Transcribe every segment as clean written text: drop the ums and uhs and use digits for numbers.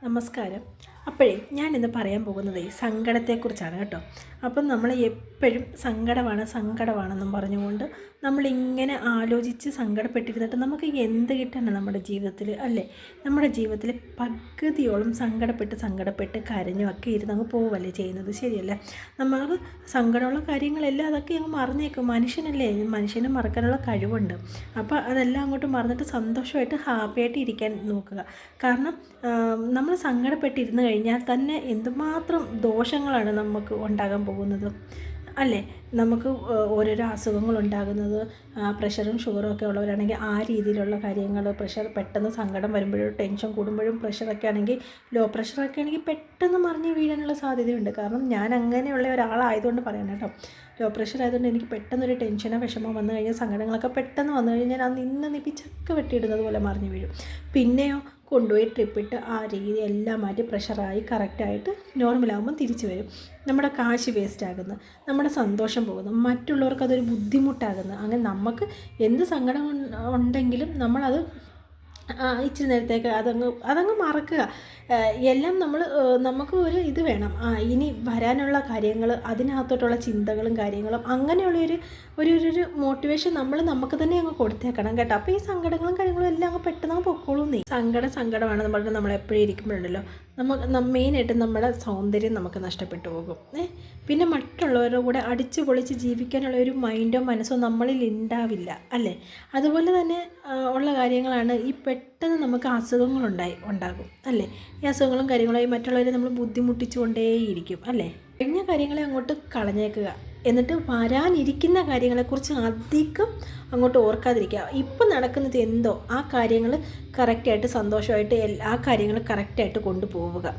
നമസ്കാരം. ഞാനിന്ന് പറയാൻ പോകുന്നത് സങ്കടത്തെക്കുറിച്ചാണ് കേട്ടോ. അപ്പം നമ്മൾ എപ്പോഴും സങ്കടമാണെന്നും പറഞ്ഞുകൊണ്ട് നമ്മളിങ്ങനെ ആലോചിച്ച് സങ്കടപ്പെട്ടിരുന്നിട്ട് നമുക്ക് എന്ത് കിട്ടാനാണ് നമ്മുടെ ജീവിതത്തിൽ, അല്ലേ? നമ്മുടെ ജീവിതത്തിൽ പകുതിയോളം സങ്കടപ്പെട്ട് കരഞ്ഞുമൊക്കെ ഇരുന്നങ്ങ് പോവല്ലേ ചെയ്യുന്നത്, ശരിയല്ലേ? നമുക്ക് സങ്കടമുള്ള കാര്യങ്ങളെല്ലാം അതൊക്കെ അങ്ങ് മറന്നേക്കും. മനുഷ്യനല്ലേ, മനുഷ്യന് മറക്കാനുള്ള കഴിവുണ്ട്. അപ്പോൾ അതെല്ലാം അങ്ങോട്ട് മറന്നിട്ട് സന്തോഷമായിട്ട് ഹാപ്പിയായിട്ട് ഇരിക്കാൻ നോക്കുക. കാരണം നമ്മൾ സങ്കടപ്പെട്ടിരുന്ന് കഴിഞ്ഞാൽ തന്നെ എന്തുമാത്രം ദോഷങ്ങളാണ് നമുക്ക് ഉണ്ടാകാൻ പോകുന്നത്, അല്ലേ? നമുക്ക് ഓരോരോ അസുഖങ്ങളുണ്ടാകുന്നത്, പ്രഷറും ഷുഗറും ഒക്കെ ഉള്ളവരാണെങ്കിൽ ആ രീതിയിലുള്ള കാര്യങ്ങൾ, പ്രഷർ പെട്ടെന്ന് സങ്കടം വരുമ്പോഴും ടെൻഷൻ കൂടുമ്പോഴും പ്രഷറൊക്കെ ആണെങ്കിൽ, ലോ പ്രഷറൊക്കെ ആണെങ്കിൽ പെട്ടെന്ന് മറിഞ്ഞ് വീഴാനുള്ള സാധ്യതയുണ്ട്. കാരണം ഞാൻ അങ്ങനെയുള്ള ഒരാളായതുകൊണ്ട് പറയാം കേട്ടോ. ലോ പ്രഷർ ആയതുകൊണ്ട് എനിക്ക് പെട്ടെന്നൊരു ടെൻഷനോ വിഷമോ വന്നു കഴിഞ്ഞാൽ, സങ്കടങ്ങളൊക്കെ പെട്ടെന്ന് വന്നു കഴിഞ്ഞാൽ ഞാൻ നിന്ന് നിപ്പിച്ചൊക്കെ വെട്ടിയിടുന്നത് പോലെ മറിഞ്ഞ് വീഴും. പിന്നെയോ കൊണ്ടുപോയി ട്രിപ്പിട്ട് ആ രീതി എല്ലാം മാറ്റി പ്രഷറായി കറക്റ്റായിട്ട് നോർമലാകുമ്പോൾ തിരിച്ചു വരും. നമ്മുടെ കാശ് വേസ്റ്റ് ആകുന്നു, നമ്മുടെ സന്തോഷം പോകുന്നു, മറ്റുള്ളവർക്ക് അതൊരു ബുദ്ധിമുട്ടാകുന്നു. അങ്ങനെ നമുക്ക് എന്ത് സങ്കടം ഉണ്ടെങ്കിലും നമ്മളത് ഇച്ചിരി നേരത്തേക്ക് അതങ്ങ് മറക്കുക. എല്ലാം നമുക്ക് ഒരു ഇത് വേണം. ഇനി വരാനുള്ള കാര്യങ്ങൾ, അതിനകത്തോട്ടുള്ള ചിന്തകളും കാര്യങ്ങളും, അങ്ങനെയുള്ളൊരു ഒരു മോട്ടിവേഷൻ നമുക്ക് തന്നെ അങ്ങ് കൊടുത്തേക്കണം കേട്ടോ. അപ്പോൾ ഈ സങ്കടങ്ങളും കാര്യങ്ങളും എല്ലാം അങ്ങ് പെട്ടെന്ന് പൊക്കോളും. സങ്കടമാണെന്ന് പറഞ്ഞാൽ നമ്മളെപ്പോഴും ഇരിക്കുമ്പോഴുണ്ടല്ലോ, നമുക്ക് മെയിനായിട്ട് നമ്മുടെ സൗന്ദര്യം നമുക്ക് നഷ്ടപ്പെട്ടു പോകും. പിന്നെ മറ്റുള്ളവരുടെ കൂടെ അടിച്ചു പൊളിച്ച് ജീവിക്കാനുള്ള ഒരു മൈൻഡോ മനസ്സോ നമ്മളിൽ ഉണ്ടാവില്ല, അല്ലേ? അതുപോലെ തന്നെ ഉള്ള കാര്യങ്ങളാണ് ഈ പെട്ടെന്ന് നമുക്ക് ഉണ്ടാകും, അല്ലേ? ഈ അസുഖങ്ങളും കാര്യങ്ങളായി മറ്റുള്ളവരെ നമ്മൾ ബുദ്ധിമുട്ടിച്ചു കൊണ്ടേയിരിക്കും, അല്ലേ? കഴിഞ്ഞ കാര്യങ്ങളെ അങ്ങോട്ട് കളഞ്ഞേക്കുക. എന്നിട്ട് വരാനിരിക്കുന്ന കാര്യങ്ങളെക്കുറിച്ച് അധികം അങ്ങോട്ട് ഓർക്കാതിരിക്കുക. ഇപ്പം നടക്കുന്നത് എന്തോ ആ കാര്യങ്ങൾ കറക്റ്റായിട്ട് സന്തോഷമായിട്ട് ആ കാര്യങ്ങൾ കറക്റ്റായിട്ട് കൊണ്ടുപോവുക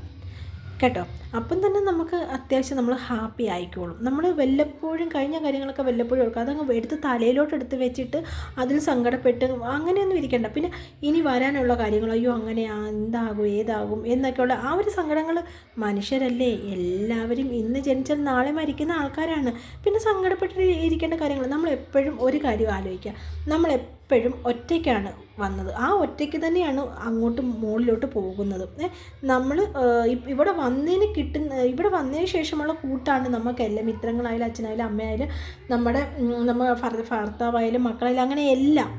കേട്ടോ. അപ്പം തന്നെ നമുക്ക് അത്യാവശ്യം നമ്മൾ ഹാപ്പി ആയിക്കോളും. നമ്മൾ വല്ലപ്പോഴും കഴിഞ്ഞ കാര്യങ്ങളൊക്കെ വല്ലപ്പോഴും ഓർക്കുക. അതങ്ങ് എടുത്ത് തലയിലോട്ട് വെച്ചിട്ട് അതിൽ സങ്കടപ്പെട്ട് അങ്ങനെയൊന്നും ഇരിക്കേണ്ട. പിന്നെ ഇനി വരാനുള്ള കാര്യങ്ങൾ, അയ്യോ അങ്ങനെ എന്താകും ഏതാകും എന്നൊക്കെയുള്ള ആ ഒരു സങ്കടങ്ങൾ, മനുഷ്യരല്ലേ എല്ലാവരും, ഇന്ന് ജനിച്ചാൽ നാളെ മരിക്കുന്ന ആൾക്കാരാണ്. പിന്നെ സങ്കടപ്പെട്ട് ഇരിക്കേണ്ട കാര്യങ്ങൾ, നമ്മളെപ്പോഴും ഒരു കാര്യം ആലോചിക്കുക, നമ്മളെപ്പോഴും ഒറ്റയ്ക്കാണ് വന്നത്, ആ ഒറ്റയ്ക്ക് തന്നെയാണ് അങ്ങോട്ട് മുകളിലോട്ട് പോകുന്നത്. നമ്മൾ ഇവിടെ വന്നതിന് ശേഷമുള്ള കൂട്ടാണ് നമുക്കെല്ലാം, മിത്രങ്ങളായാലും അച്ഛനായാലും അമ്മയായാലും നമ്മുടെ ഭർത്താവായാലും മക്കളായാലും അങ്ങനെ എല്ലാം.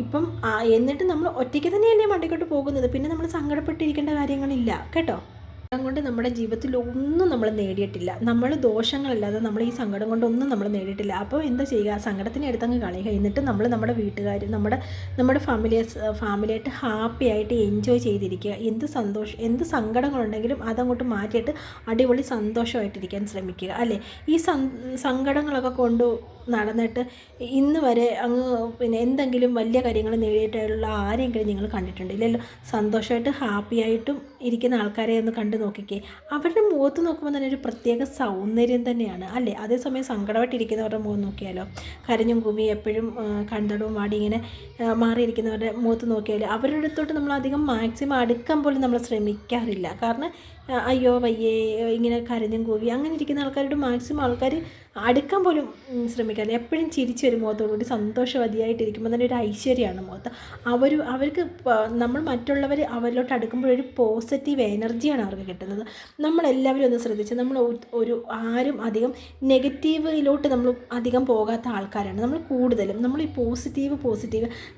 ഇപ്പം എന്നിട്ട് നമ്മൾ ഒറ്റയ്ക്ക് തന്നെയല്ലേ മണ്ടയ്ക്കോട്ട് പോകുന്നത്. പിന്നെ നമ്മൾ സങ്കടപ്പെട്ടിരിക്കേണ്ട കാര്യങ്ങളില്ല കേട്ടോ. കൊണ്ട് നമ്മുടെ ജീവിതത്തിൽ ഒന്നും നമ്മൾ നേടിയിട്ടില്ല. നമ്മൾ ദോഷങ്ങളല്ലാതെ നമ്മൾ ഈ സങ്കടം കൊണ്ടൊന്നും നമ്മൾ നേടിയിട്ടില്ല. അപ്പോൾ എന്താ ചെയ്യുക, സങ്കടത്തിനെ എടുത്തങ്ങ് കളയുക. എന്നിട്ട് നമ്മുടെ വീട്ടുകാർ, നമ്മുടെ ഫാമിലിയായിട്ട് ഹാപ്പി ആയിട്ട് എൻജോയ് ചെയ്തിരിക്കുക. എന്ത് സങ്കടങ്ങളുണ്ടെങ്കിലും അതങ്ങോട്ട് മാറ്റിയിട്ട് അടിപൊളി സന്തോഷമായിട്ടിരിക്കാൻ ശ്രമിക്കുക, അല്ലേ? ഈ സങ്കടങ്ങളൊക്കെ കൊണ്ട് നടന്നിട്ട് ഇന്ന് വരെ പിന്നെ എന്തെങ്കിലും വലിയ കാര്യങ്ങൾ നേടിയിട്ടുള്ള ആരെങ്കിലും നിങ്ങൾ കണ്ടിട്ടുണ്ടോ? ഇല്ലല്ലോ. സന്തോഷമായിട്ട് ഹാപ്പിയായിട്ടും ഇരിക്കുന്ന ആൾക്കാരെ ഒന്ന് കണ്ടു നോക്കിക്കേ. അവരുടെ മുഖത്ത് നോക്കുമ്പോൾ തന്നെ ഒരു പ്രത്യേക സൗന്ദര്യം തന്നെയാണ്, അല്ലേ? അതേസമയം സങ്കടമായിട്ടിരിക്കുന്നവരുടെ മുഖം നോക്കിയാലോ, കരഞ്ഞും കുമ്മി എപ്പോഴും കണ്ടടവും മാടി ഇങ്ങനെ മാറിയിരിക്കുന്നവരുടെ മുഖത്ത് നോക്കിയാൽ അവരുടെ അടുത്തോട്ട് നമ്മൾ അധികം മാക്സിമം അടുക്കാൻ പോലും നമ്മൾ ശ്രമിക്കാറില്ല. കാരണം അയ്യോ വയ്യേ ഇങ്ങനെ കരഞ്ഞും കൂവി അങ്ങനെ ഇരിക്കുന്ന ആൾക്കാരോട് മാക്സിമം ആൾക്കാർ അടുക്കാൻ പോലും ശ്രമിക്കാറില്ല. എപ്പോഴും ചിരിച്ച് ഒരു മുഖത്തോടുകൂടി സന്തോഷവതിയായിട്ടിരിക്കുമ്പോൾ തന്നെ ഒരു ഐശ്വര്യമാണ് മുഖത്ത്. അവർക്ക് നമ്മൾ മറ്റുള്ളവർ അവരിലോട്ട് അടുക്കുമ്പോഴൊരു പോസിറ്റീവ് എനർജിയാണ് അവർക്ക് കിട്ടുന്നത്. നമ്മളെല്ലാവരും ഒന്ന് ശ്രദ്ധിച്ച്, ആരും അധികം നെഗറ്റീവിലോട്ട് നമ്മൾ അധികം പോകാത്ത ആൾക്കാരാണ് നമ്മൾ കൂടുതലും. നമ്മൾ ഈ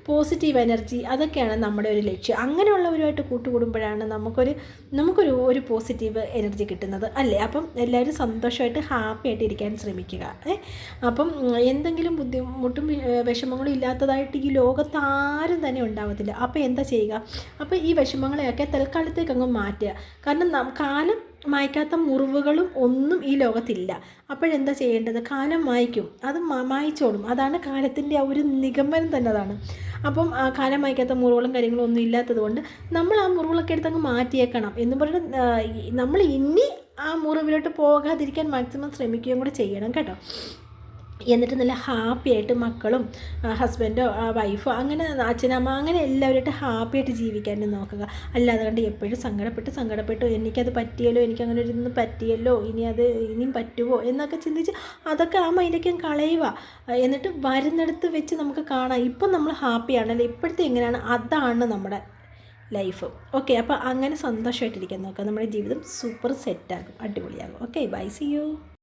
പോസിറ്റീവ് എനർജി അതൊക്കെയാണ് നമ്മുടെ ഒരു ലക്ഷ്യം. അങ്ങനെയുള്ളവരുമായിട്ട് കൂട്ടുകൂടുമ്പോഴാണ് നമുക്കൊരു പോസിറ്റീവ് എനർജി കിട്ടുന്നത്, അല്ലേ? അപ്പം എല്ലാവരും സന്തോഷമായിട്ട് ഹാപ്പി ആയിട്ട് ഇരിക്കാൻ ശ്രമിക്കുക. അപ്പം എന്തെങ്കിലും ബുദ്ധിമുട്ടും വിഷമങ്ങളും ഇല്ലാത്തതായിട്ട് ഈ ലോകത്ത് ആരും തന്നെ ഉണ്ടാവത്തില്ല. അപ്പോൾ എന്താ ചെയ്യുക, അപ്പോൾ ഈ വിഷമങ്ങളെയൊക്കെ തൽക്കാലത്തേക്ക് അങ്ങ് മാറ്റുക. കാരണം കാലം മായ്ക്കാത്ത മുറിവുകളും ഒന്നും ഈ ലോകത്തില്ല. അപ്പോഴെന്താ ചെയ്യേണ്ടത്, കാലം മായ്ക്കും, അത് മായ്ച്ചോളും. അതാണ് കാലത്തിൻ്റെ ആ ഒരു നിഗമനം തന്നെ അതാണ്. അപ്പം കാലം മായ്ക്കാത്ത മുറിവുകളും കാര്യങ്ങളും ഒന്നും ഇല്ലാത്തത് കൊണ്ട് നമ്മൾ ആ മുറിവുകളൊക്കെ എടുത്തങ്ങ് മാറ്റിയേക്കണം എന്ന് പറഞ്ഞിട്ട് നമ്മൾ ഇനി ആ മുറിവിലോട്ട് പോകാതിരിക്കാൻ മാക്സിമം ശ്രമിക്കുകയും കൂടെ ചെയ്യണം കേട്ടോ. എന്നിട്ട് നല്ല ഹാപ്പി ആയിട്ട് മക്കളും ഹസ്ബൻഡോ വൈഫോ അങ്ങനെ അച്ഛനമ്മ അങ്ങനെ എല്ലാവരുമായിട്ട് ഹാപ്പിയായിട്ട് ജീവിക്കാൻ നോക്കുക. അല്ലാതെ കണ്ട് എപ്പോഴും സങ്കടപ്പെട്ട് എനിക്കത് പറ്റിയല്ലോ, എനിക്കങ്ങനെ ഒരു ഇതൊന്നും പറ്റിയല്ലോ, ഇനിയും പറ്റുമോ എന്നൊക്കെ ചിന്തിച്ച് അതൊക്കെ ആ മൈൻഡൊക്കെ കളയുക. എന്നിട്ട് വരുന്നിടത്ത് വെച്ച് നമുക്ക് കാണാം ഇപ്പം നമ്മൾ ഹാപ്പിയാണല്ലോ, ഇപ്പോഴത്തെ എങ്ങനെയാണ് അതാണ് നമ്മുടെ ലൈഫ്. ഓക്കെ, അപ്പോൾ അങ്ങനെ സന്തോഷമായിട്ടിരിക്കാൻ നോക്കുക. നമ്മുടെ ജീവിതം സൂപ്പർ സെറ്റാകും, അടിപൊളിയാകും. Okay, bye, see U.